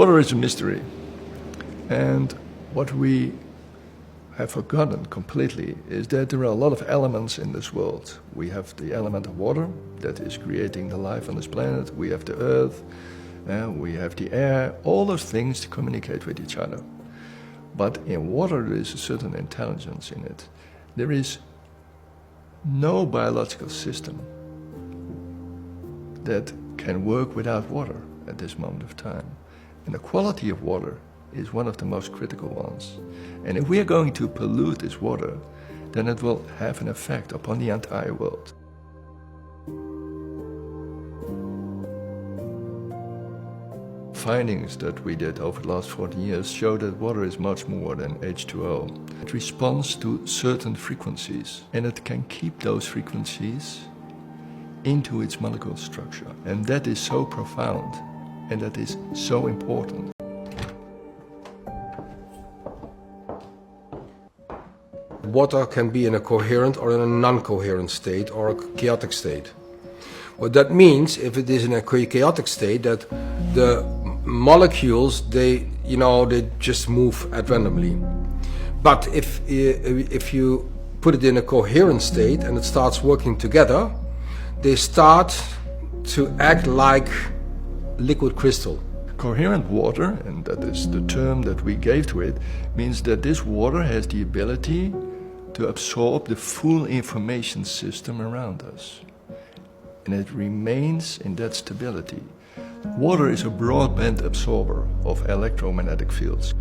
Water is a mystery, and what we have forgotten completely is that there are a lot of elements in this world. We have the element of water that is creating the life on this planet. We have the earth, we have the air. All those things communicate with each other. But in water there is a certain intelligence in it. There is no biological system that can work without water at this moment of time. And the quality of water is one of the most critical ones. And if we are going to pollute this water, then it will have an effect upon the entire world. Findings that we did over the last 40 years show that water is much more than H2O. It responds to certain frequencies, and it can keep those frequencies into its molecular structure. And that is so profound, and that is so important. Water can be in a coherent or in a non-coherent state or a chaotic state. What that means, if it is in a chaotic state, that the molecules, they just move at randomly. But if you put it in a coherent state and it starts working together, they start to act like liquid crystal. Coherent water, and that is the term that we gave to it, means that this water has the ability to absorb the full information system around us. And it remains in that stability. Water is a broadband absorber of electromagnetic fields.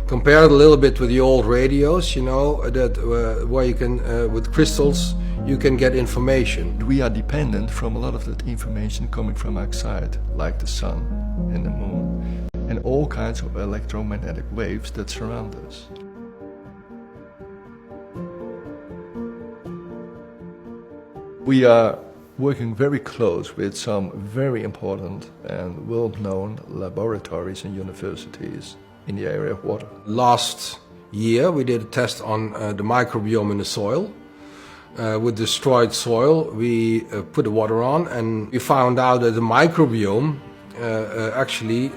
Compare it a little bit with the old radios, where you can, with crystals, you can get information. We are dependent from a lot of that information coming from outside, like the sun and the moon, and all kinds of electromagnetic waves that surround us. We are working very close with some very important and world-known laboratories and universities in the area of water. Last year we did a test on the microbiome in the soil. With destroyed soil we put the water on, and we found out that the microbiome actually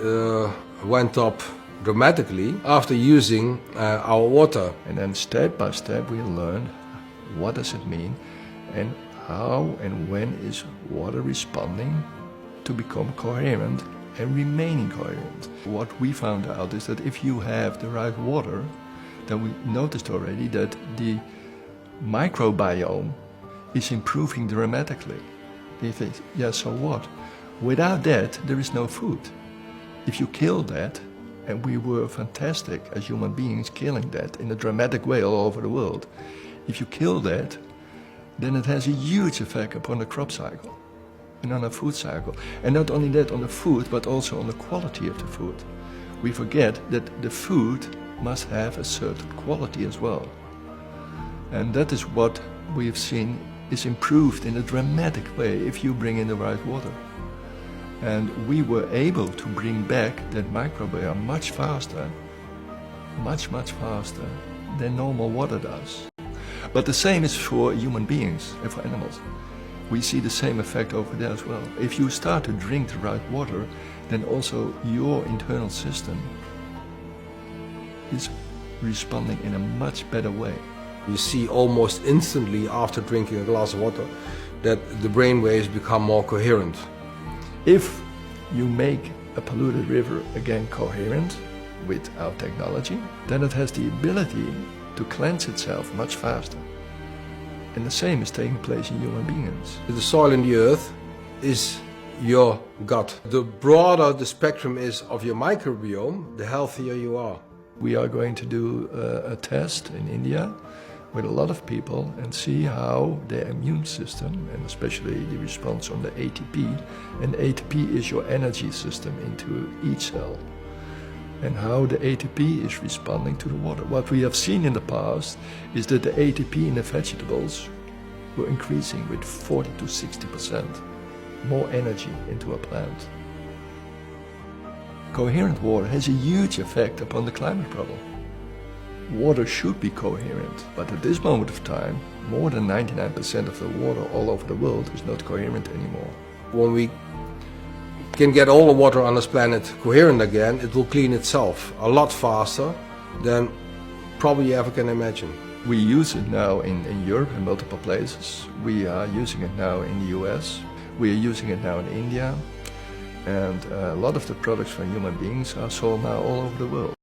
went up dramatically after using our water. And then step by step we learn what does it mean and how and when is water responding to become coherent and remaining coherent. What we found out is that if you have the right water, then we noticed already that the microbiome is improving dramatically. You think, yeah, so what? Without that, there is no food. If you kill that, and we were fantastic as human beings killing that in a dramatic way all over the world, if you kill that, then it has a huge effect upon the crop cycle and on the food cycle. And not only that on the food, but also on the quality of the food. We forget that the food must have a certain quality as well. And that is what we have seen is improved in a dramatic way if you bring in the right water. And we were able to bring back that microbiome much faster, much faster than normal water does. But the same is for human beings and for animals. We see the same effect over there as well. If you start to drink the right water, then also your internal system is responding in a much better way. You see almost instantly after drinking a glass of water that the brain waves become more coherent. If you make a polluted river again coherent with our technology, then it has the ability to cleanse itself much faster. And the same is taking place in human beings. The soil in the earth is your gut. The broader the spectrum is of your microbiome, the healthier you are. We are going to do a test in India with a lot of people and see how their immune system, and especially the response on the ATP, and ATP is your energy system into each cell, and how the ATP is responding to the water. What we have seen in the past is that the ATP in the vegetables were increasing with 40 to 60% more energy into a plant. Coherent water has a huge effect upon the climate problem. Water should be coherent, but at this moment of time, more than 99% of the water all over the world is not coherent anymore. When we can get all the water on this planet coherent again, it will clean itself a lot faster than probably you ever can imagine. We use it now in Europe in multiple places. We are using it now in the US. We are using it now in India. And a lot of the products for human beings are sold now all over the world.